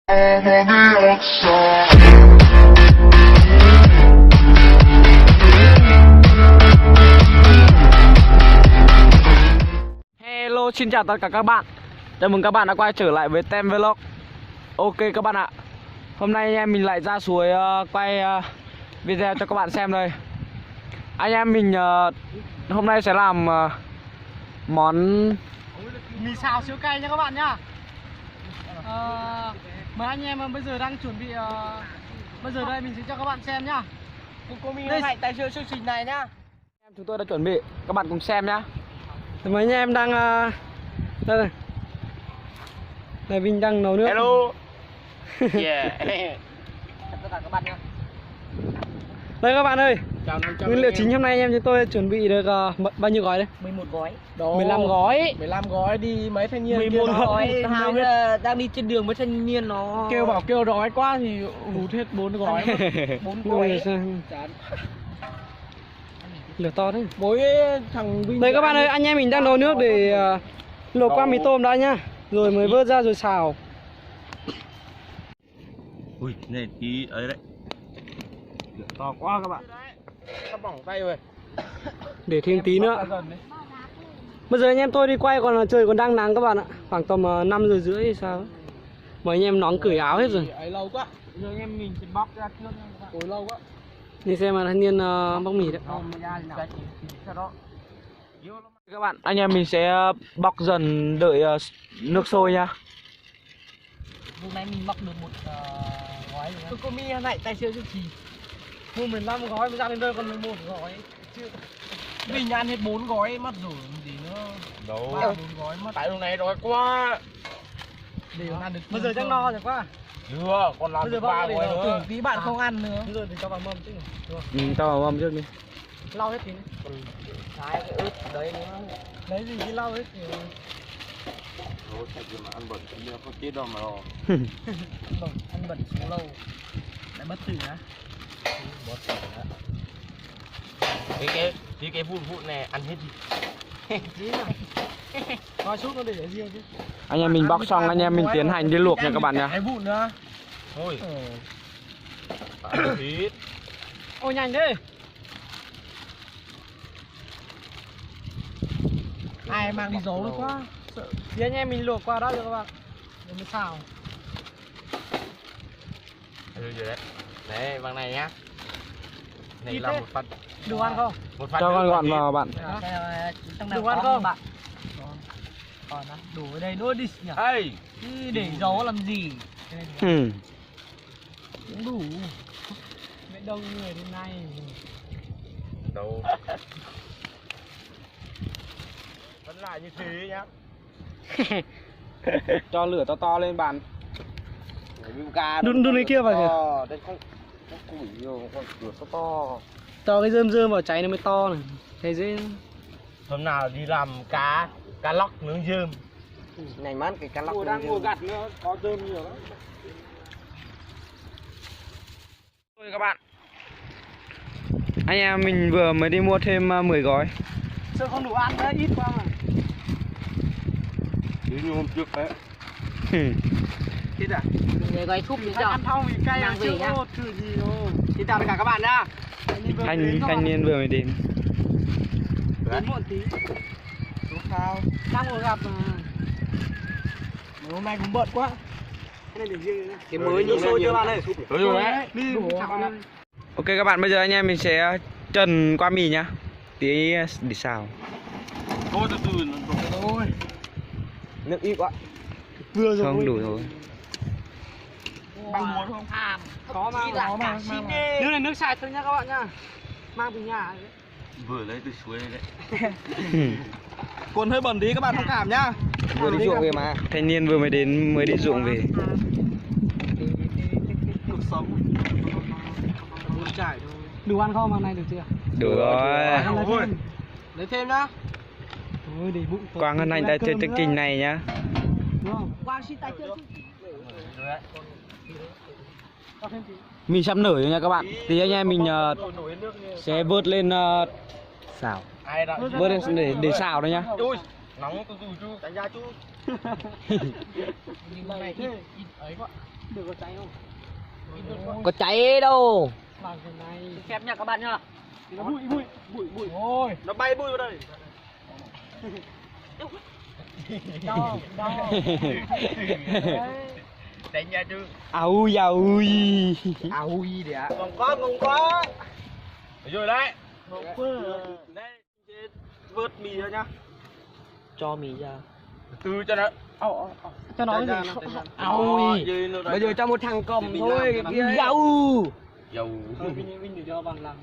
Hello, xin chào tất cả các bạn. Chào mừng các bạn đã quay trở lại với Tem Vlog. Ok các bạn ạ. Hôm nay anh em mình lại ra suối quay video cho các bạn xem đây. Anh em mình hôm nay sẽ làm món mì xào siêu cay nha các bạn nhá. Mời anh em bây giờ đang chuẩn bị bây giờ đây mình sẽ cho các bạn xem nhá. Cô mình hãy tài trợ chương trình này nhá. chúng tôi đã chuẩn bị, các bạn cùng xem nhá. Mấy anh em đang đây này. Này Vinh đang nấu nước. Hello. Yeah. Tất cả các bạn nhá. Đây các bạn ơi. Nguyên liệu chính hôm nay anh em chúng tôi chuẩn bị được bao nhiêu gói đấy? 11 gói. Đồ. 15 gói. 15 gói đi mấy thanh niên 11 gói. Hào đang đi trên đường với thanh niên nó Kêu đói quá thì hút hết 4 gói. 4 gói. Lửa to đấy. Mỗi thằng Vinh. Đây các bạn ơi, anh em mình đang nấu nước để luộc qua mì tôm đã nhá. Rồi mới vớt ra rồi xào. Ui, này tí ấy đấy. Lửa to quá các bạn. Nó bỏng tay rồi. Để thêm tí nữa. Bây giờ anh em tôi đi quay còn trời còn đang nắng các bạn ạ. Khoảng tầm 5 giờ rưỡi hay sao. Mấy anh em nóng cởi áo hết rồi. Ấy lâu quá. Giờ anh em mình sẽ bóc ra trước nha các bạn. Ôi lâu quá. Đi xem mà thanh niên bóc mì đấy. Các bạn, anh em mình sẽ bóc dần đợi nước sôi nha. Hôm nay mình bóc được một gói rồi. Cô mi lại tài trợ chương trình. Mua 15 gói mới ra đến đây còn 11 gói. Vinh ăn hết 4 gói mất rồi gì nữa. Đâu. 3 4 gói mất. Tại lúc này đói quá. Để ăn được. Bây giờ chắc no rồi quá. Chưa, còn làm Bây giờ được 3 bóc gói để nữa. Tưởng tí bạn không ăn nữa. Bây giờ thì cho vào mâm chứ. Cho vào mâm trước đi. Lau hết tí. Đấy, cái ướp đấy nữa. Lấy gì đi lau hết thì Ủa, sao chứ mà ăn bẩn thì nó có chết đâu mà lo. Vâng, ăn bẩn xuống lâu. Lại bất tử á. Cái vụn này ăn hết đi. tí nào. Coi chút nó để ở riêng chứ. Anh em mình bóc xong anh em mình tiến hành đi luộc nha các bạn nha. Cái vụn nữa. Thôi. Ăn thịt. Ôi nhanh thế. Ai mang đi giấu quá. Thì anh em mình luộc qua đó được các bạn. Rồi mới xào. Được rồi đấy. Đấy, bằng này nhá. Này Ít là thế. một phần. Đủ ăn không? Một phần. Cho con gọn vào bạn. Đủ ăn không? Bạn. Còn á, đủ ở đây nữa đi nhỉ. Ê, Chứ để giấu làm gì? Ừ. Cũng đủ. Mấy đông người đến nay. đâu. Vẫn lại như thế nhá. Cho lửa to lên bàn. Đun lấy kia vào kìa. Đây không củi nhiều, con lửa to. Cho cái rơm vào cháy nó mới to này. Thấy dễ. Hôm nào đi làm cá lóc nướng dơm. Này mát cái cá lóc. Mùa gặt nữa, có rơm nhiều lắm. Thôi các bạn. Anh em mình vừa mới đi mua thêm 10 gói. Sợ không đủ ăn đấy, ít quá mà. Như hôm trước đấy. Ít à? Để gói súp như cho. Ăn thau vì cay Mang à, về chưa nhá. có thử gì đâu. Xin chào tất cả các bạn nhá. Thanh niên vừa mới đến. Đến muộn tí. Súp sao? Đang ngồi gặp mà. Hôm nay cũng bận quá. Cái này để riêng này. Cái mới Nước sôi chưa bạn ơi? Đúng rồi đấy. Đi chảo này. Ok các bạn, bây giờ anh em mình sẽ trần qua mì nhá. Tí để xào. Thôi từ từ Thôi. Nước ít quá. Vừa rồi. Không đủ rồi. Bằng muốn không? Có mà. Nước này nước sạch thôi nhá các bạn nhá. Mang từ nhà đấy. Vừa lấy từ suối đây đấy. Quần hơi bẩn tí các bạn thông cảm nhá. Vừa đi ruộng về mà. Thanh niên vừa mới đến, mới đi ruộng về. Cuộc sống. Muốn trải thôi. Đủ ăn không? Hôm nay được chưa? Đủ rồi. Lấy thêm nhá. Thôi để bụng. Quang Hân Anh đã chơi chương trình này nhá. Đúng không? Quang xin tài trợ. Cho thêm tí. Mì sắp nở rồi nha các bạn. Thì anh em mình sẽ vớt lên xào. Vớt lên để xào đây nhá. Ui, nóng từ từ chú, đánh ra chú. Nhưng mà này ít ấy quá. Được có cháy không? Có cháy đâu. Làm cái này. Phép nha các bạn nhá. Nó bụi. Ôi, nó bay bụi vào đây. Đau. Đánh nha chứ. Ui. Ui đấy ạ. Không có. Rồi đấy. Đây, vớt mì ra nhá. Cho mì ra. Từ cho nó. Cho nó Ui. Bây giờ cho một thằng cầm thôi cái kia. Dầu. Dầu. Thôi Vinh để cho bằng làm.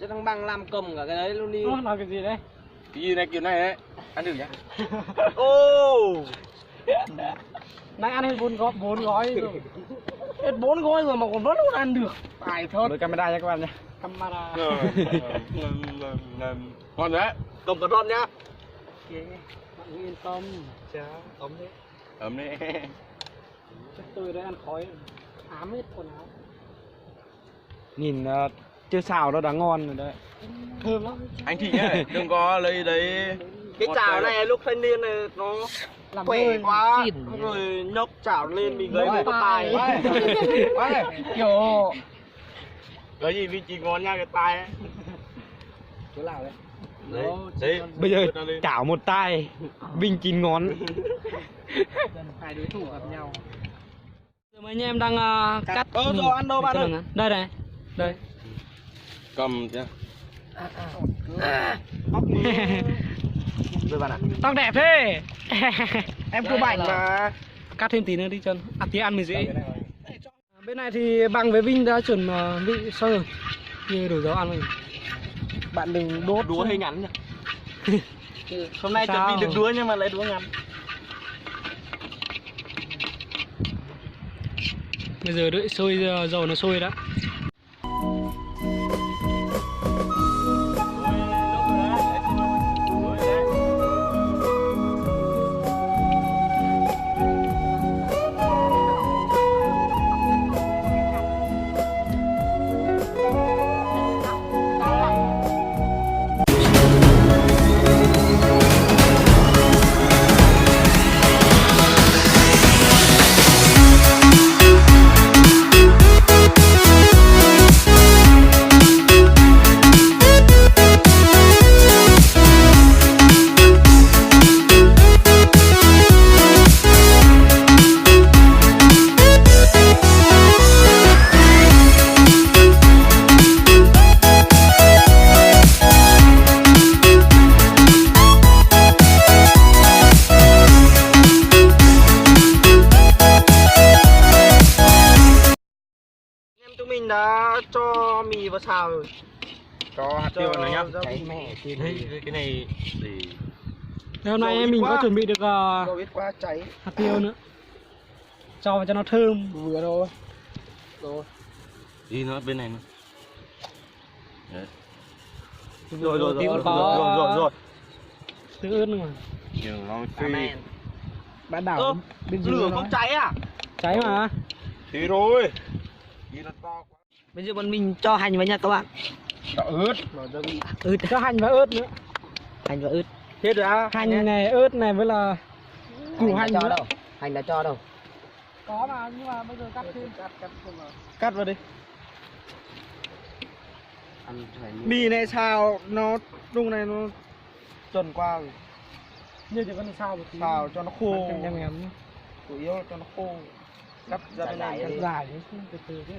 Cho thằng bằng làm cầm cả cái đấy luôn đi. Nó nói cái gì đấy? Cái gì này kiểu này đấy. Ăn được nhá. Ô. Nãy ăn hết 4 gói rồi. Hết 4 gói rồi mà còn vẫn không ăn được. Phải thôi. Với camera nha các bạn nha. Camera. Ngon đấy. Cầm cà rốt nhá. Ok. Bạn yên tâm. Chá, ấm thế. Ấm đấy. Chắc tôi đã ăn khói. Ám hết quần áo. Nhìn chưa xào nó đã ngon rồi đấy. Thơm lắm. Anh Thị nhá, đừng có lấy đấy. Cái chảo này lúc thanh niên này nó làm khỏe quá. Rồi nhấc chảo lên mình lấy một tài. Kiểu Có gì vị trí ngon nha cái tai ấy. chỗ nào đấy? Đấy. Bây giờ chảo một tay, Vinh 9 ngón. Hai đối thủ gặp nhau. Giờ mấy anh em đang cắt. Rồi ăn đâu bạn ơi. Đây này. Đây. Cầm chứ. Rồi bạn ạ. Tóc đẹp thế. Em cứ bảnh mà. Cắt thêm tí nữa đi chân. Tí ăn mới dễ. Bên này thì Bằng với Vinh đã chuẩn vị xong rồi. Như đổi dấu ăn rồi. Bạn đừng đốt đũa hơi ngắn nhá. Hôm nay chuẩn bị được đũa nhưng mà lấy đũa ngắn. Bây giờ đợi sôi dầu nó sôi đã. Chúng mình đã cho mì vào xào rồi. Cho hạt tiêu vào nữa nhá. Cháy mẹ tiền. Cái này để Hôm nay em mình có chuẩn bị được biết quá cháy. hạt tiêu nữa. Cho vào cho nó thơm. Vừa thôi. Rồi. đi nó bên này nữa. Đấy. Rồi. Tương ớt nữa mà. Nhiều nó phi. Bạn đảo bên dưới Lửa nó. không cháy à? Cháy mà. Thì rồi. Đi nó to quá. Bây giờ bọn mình cho hành vào nha các bạn. Cho ướt. Cho hành và ớt nữa. Hành và ớt. Hết rồi á. Hành này, ớt này với là củ hành cho nữa. đâu? Hành đã cho đâu? Có mà nhưng mà bây giờ cắt thêm. Cắt vào đi. Ăn phải Mì này xào nó lúc này nó chuẩn qua rồi. Như chỉ cần xào một tí. Xào cho nó khô. Em. Chủ yếu là cho nó khô. Cắt ra bên này cắt dài đấy, từ từ thế.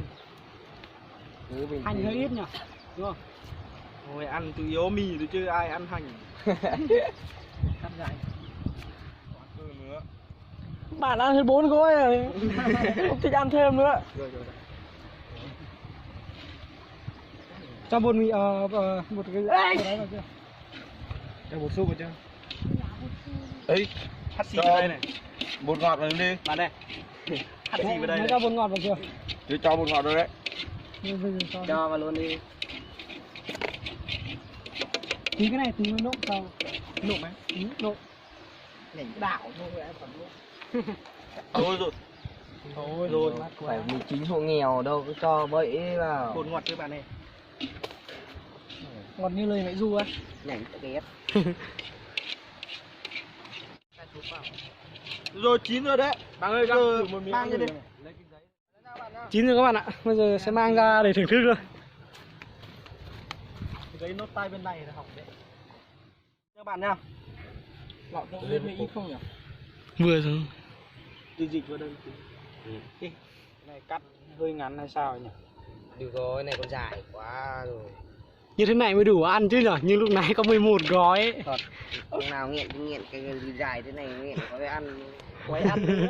Hành hơi ít nhỉ, đúng không? Ôi ăn chủ yếu mì thôi chứ ai ăn hành. Cắt dài. Bạn ăn hết 4 gói rồi. Không thích ăn thêm nữa. Rồi. Cho bột mì một cái đấy vào chưa? Cho bột súp vào chưa? Ấy. Hắt xì vào đây này. Bột ngọt vào đi. Bạn đây. Hắt xì vào đây. Cho bột ngọt vào chưa? Chứ cho bột ngọt rồi đấy. cho vào luôn đi. Tí cái này tí nó nộm sao? Nộm ấy? Nộm. Đảo thôi em còn nộm. Thôi rồi. Phải 19 hộ nghèo đâu cứ cho bậy vào. Bột ngọt cho bạn này. Ngọt như lời mẹ Du á. Nhảy ghét. Rồi chín rồi đấy. Bạn ơi, Giờ mang cho đi. Chín rồi các bạn ạ. Bây giờ sẽ mang ra để thưởng thức thôi. Cái nốt tay bên này là hỏng đấy. Các bạn nha. Lọ cho lên với ít không nhỉ? Vừa rồi. Đi dịch vào đây. Cái này cắt hơi ngắn hay sao nhỉ? Được rồi, này còn dài quá rồi. Như thế này mới đủ ăn chứ nhở. Nhưng lúc nãy có 11 gói. Thật. Ông nào nghiện thì nghiện cái dài thế này nghiện có cái ăn. Quấy ăn nữa.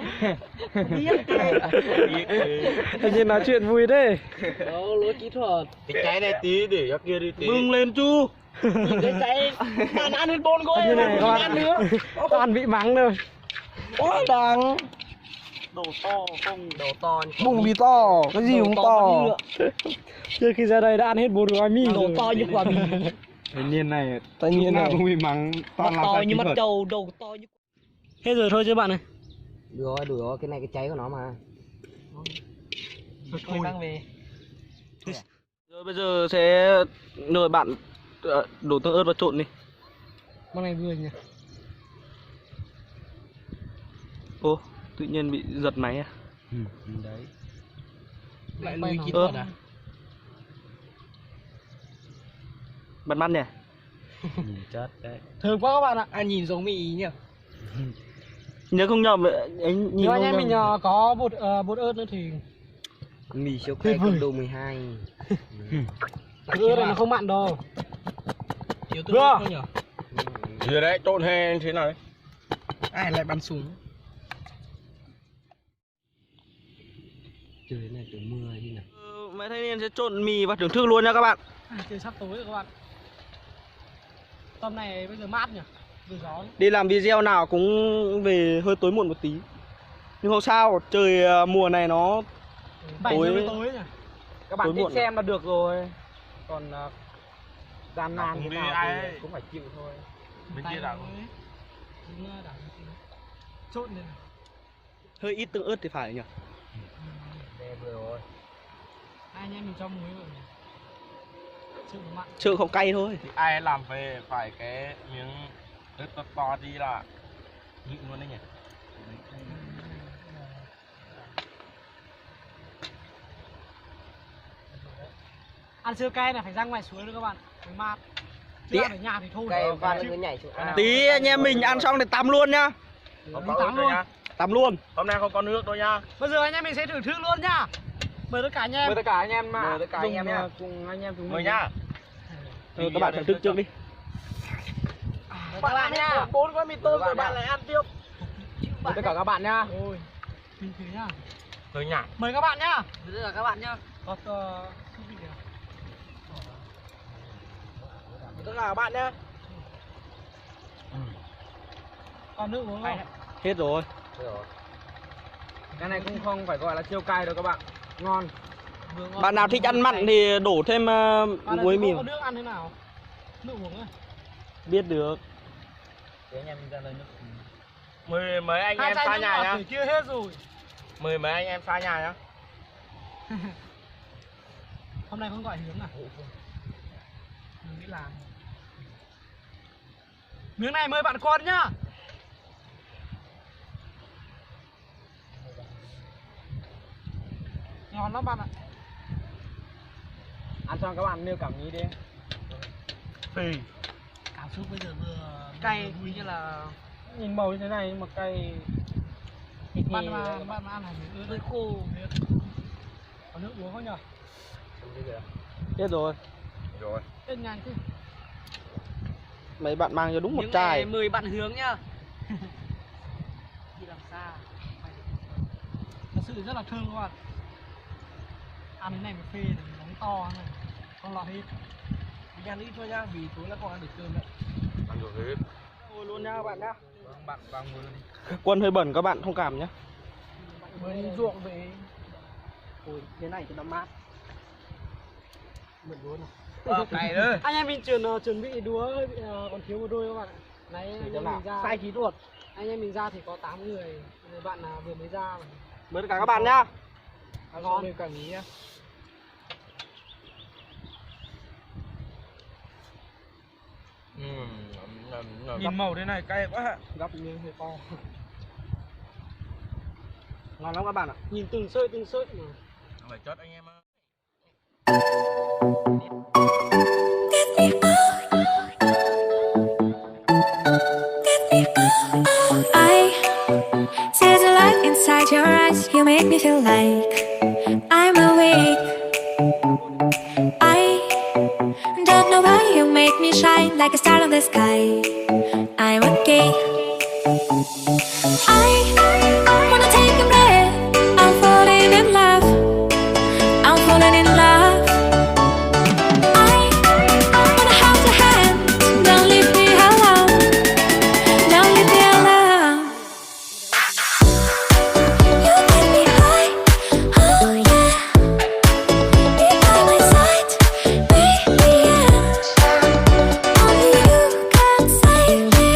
Tự nhiên nói chuyện vui đấy. Đó, lối kỹ thuật. Cái cháy này tí để cho kia đi tí. Bưng lên chu. Cái cháy, bạn ăn đến 4 gói Như mà này không các ăn bạn. nữa. Toàn bị mắng thôi. Quá đáng. Đồ to không. Đầu to. Bụng thì to, cái gì cũng to. Trước khi ra đây đã ăn hết 4 gói mì Đồ rồi. to như quả mì. Tất nhiên này, Tất nhiên này. cũng bị mắng Mắt toàn là to sai như kỹ mắt thuật. trâu, đầu to như... Hết rồi thôi chứ bạn ơi. Đủ rồi, cái này cái cháy của nó mà. Thôi mang về. Rồi bây giờ sẽ mời bạn đổ tương ớt vào trộn đi. Món này vừa nhỉ. Ô, tự nhiên bị giật máy à? Đấy. Lại lùi kỹ Ơ. thuật à? Bật mắt nhỉ? Nhìn chất đấy. Thơm quá các bạn ạ. Ăn nhìn giống mì nhỉ? Nhớ không nhầm anh nhìn Nếu anh không em mình nhầm. có bột ớt nữa thì Mì siêu cay cấp độ 12. bột ớt này nó không mặn đâu. Chiếu tương ớt thôi nhỉ? Giờ đấy, trộn hè thế nào đấy? Ai lại bắn súng? Trời này trời mưa như nào. Mấy thanh niên sẽ trộn mì và thưởng thức luôn nha các bạn. Trời sắp tối rồi các bạn. Tầm này bây giờ mát nhỉ. Vừa gió. Đi làm video nào cũng về hơi tối muộn một tí. Nhưng không sao, trời mùa này nó 7 Tối- giờ mới tối nhỉ. các bạn Tối thích muộn xem là được rồi. Còn gian nan Cũng thế đi nào ai thì ấy. cũng phải chịu thôi. Bên kia đảo. Trộn lên. Hơi ít tương ớt thì phải nhỉ? Đây vừa rồi. Hai anh em mình cho muối vào. Chịu mặn. Chứ không cay thôi. Thì ai làm về phải cái miếng ớt to to đi là nhịn luôn đấy nhỉ? Ăn siêu cay này phải ra ngoài suối nữa các bạn. Mới mát. Chứ Tí- ăn ở nhà thì thôi. Cay van cứ nhảy xuống ao. Tí anh em mình ăn xong thì tắm luôn nhá. Không Đi có tắm ớt luôn. đâu nha. Tắm luôn. Hôm nay không có nước đâu nha. Bây giờ anh em mình sẽ thưởng thức luôn nhá. Mời tất cả anh em. Mời tất cả anh em mà. Mời tất cả anh em nhá. Cùng anh em chúng Mời mình. nhá. Các bạn thưởng thức trước đi. Các bạn nha. 4 gói mì tôm rồi bạn lại ăn tiếp. Mời tất cả các bạn nhá. Ôi. Mình thử nhá. Hơi nhả. Mời các bạn nhá. Bây giờ các bạn nhá. Có cái gì kìa. Tất cả các bạn nhá. Còn nước uống không? Hết rồi. Rồi. Cái này cũng không phải gọi là siêu cay đâu các bạn. Ngon. Vừa ngon. Bạn nào thích ăn mặn thì đổ thêm Bạn này muối thì mì. có nước ăn thế nào? Nước uống ấy. Biết được. Để anh em mình ra lời nước. Mời mấy anh Hai em chai xa nước nhà ngọt nhá. thì chưa hết rồi. Mời mấy anh em xa nhà nhá. Hôm nay không gọi Hướng à? Mình nghĩ làm. Miếng này mời bạn con nhá. Ngon lắm bạn ạ. Ăn xong các bạn nêu cảm nghĩ đi. Phì. Cảm xúc bây giờ vừa Cay. vui như là Nhìn màu như thế này nhưng mà cay. Bạn mà ăn hẳn miếng hơi ớt khô. có nước uống không nhỉ? Hết rồi. Rồi. Hết nhanh chứ. Mấy bạn mang cho đúng một Những chai. ngày mời bạn Hướng nhá. Đi làm xa. Thật sự rất là thơm các bạn. Ăn cái này một phê thì bóng to này. Không lọt hết. Mình ăn ít thôi nhá, vì tối là còn ăn được cơm đấy. Ăn được hết. Ngồi luôn nha các bạn nhá. Bạn vào ngồi luôn đi. Quân hơi bẩn các bạn thông cảm nhé. Mới đi ruộng về. Ôi, thế này cho nó mát. Mượn đũa này. Này đấy. Anh em mình chuẩn bị đũa còn thiếu một đôi các bạn ạ. Nãy anh em mình ra. Sai kỹ thuật. Anh em mình ra thì có 8 người. Người bạn nào vừa mới ra mà. Mời tất cả các bạn nhá. Ngon. Lên cả nghĩ nhá. Nhìn màu thế này cay quá. Gắp miếng hơi to. Ngon lắm các bạn ạ. Nhìn từng sợi mà. Phải chốt anh em ơi. I see the light inside your eyes. You make me feel like I'm awake. I don't know why you make me shine like a star in the sky. I'm okay. I wanna take a breath. I'm falling in love. I'm falling in love. I wanna hold your hand. Don't leave me alone. Don't leave me alone. You get me high. Oh yeah. Be by my side. Baby, yeah. Only you can save me.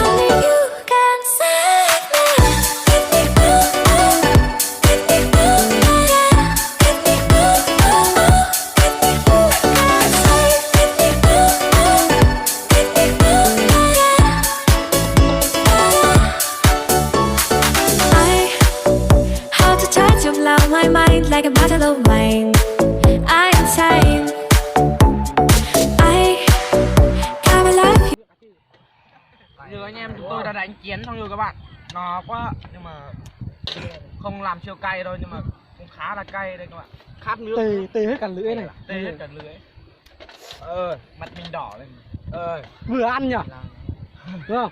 Only you can save me. Get me through. Get me through. Yeah. Get me through. Get me through. Save. Get me through. Get me through. Yeah. I how to touch you blow my mind like a bottle of wine. I am insane. I come alive. Như anh em chúng tôi đã đánh chén xong rồi các bạn. Nó quá nhưng mà không làm siêu cay đâu nhưng mà cũng khá là cay đây các bạn. Khát nước. Tê hết cả lưỡi này. Tê hết cả lưỡi. Mặt mình đỏ lên. Vừa ăn nhỉ? Đúng không?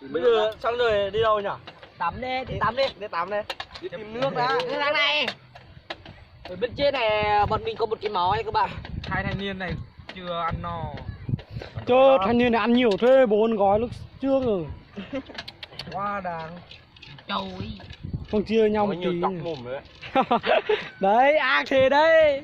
Bây giờ xong rồi đi đâu nhỉ? Tắm đi, đi tắm đi. Đi tắm đây. Đi tìm nước đã. Cái thằng này. Ở bên trên này bọn mình có một cái máu này các bạn. Hai thanh niên này chưa ăn no. Cho thanh niên này ăn nhiều thế 4 gói lúc trước rồi. Quá đáng. Trời ơi. Không chia nhau một Có nhiều tí. chọc mồm nữa. Đấy, ác thế đấy.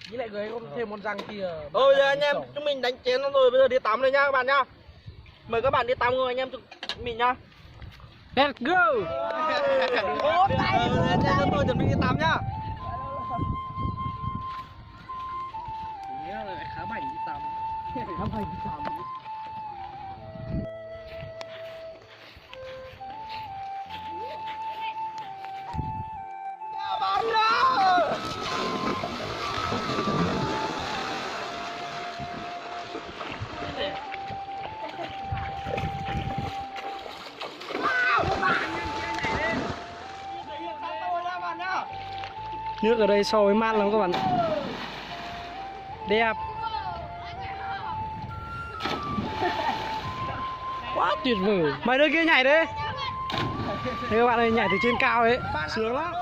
Với lại người có thêm một răng kia. Thôi anh em chúng mình đánh chén xong rồi bây giờ đi tắm rồi nha các bạn nhá. Mời các bạn đi tắm rồi anh em mình nhá. Let's go. Ô tay. Tôi chuẩn bị đi tắm nhá. Khá bảnh đi tắm. Khá bảnh đi tắm. Nước ở đây so với mát lắm các bạn ạ. Đẹp. Quá tuyệt vời. Mấy đứa kia nhảy đi. Thế các bạn ơi, nhảy từ trên cao ấy, sướng lắm.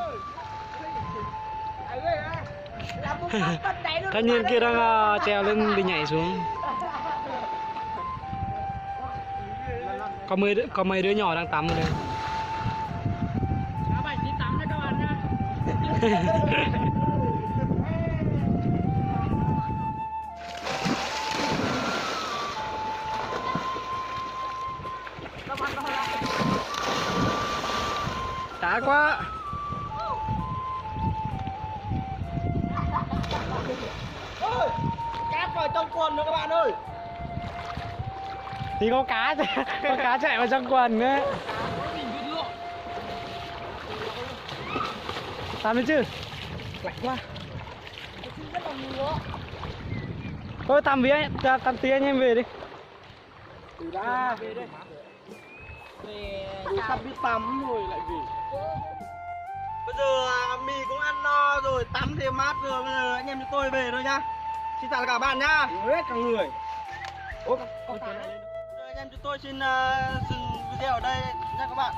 Thanh niên kia đang trèo lên thì nhảy xuống. Có mấy đứa nhỏ đang tắm ở đây. Đã quá. Cát vào trong quần nữa các bạn ơi. Thì có cá chạy vào trong quần ấy. Tắm đi chứ. Lạnh quá. Thôi tắm tí anh em về đi. Ra về đây. Sắp đi tắm rồi lại về. Bây giờ mì cũng ăn no rồi, tắm thêm mát rồi, bây giờ anh em chúng tôi về thôi nhá. Xin chào các bạn nhá. Hết cả người. Ôi, có này lên. Anh em chúng tôi xin dừng video ở đây nha các bạn.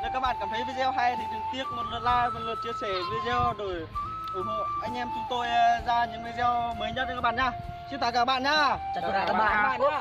Nếu các bạn cảm thấy video hay thì đừng tiếc một lượt like, một lượt chia sẻ video để ủng hộ anh em chúng tôi ra những video mới nhất cho các bạn nhá. Xin chào các bạn nhá. Chào các bạn nhá.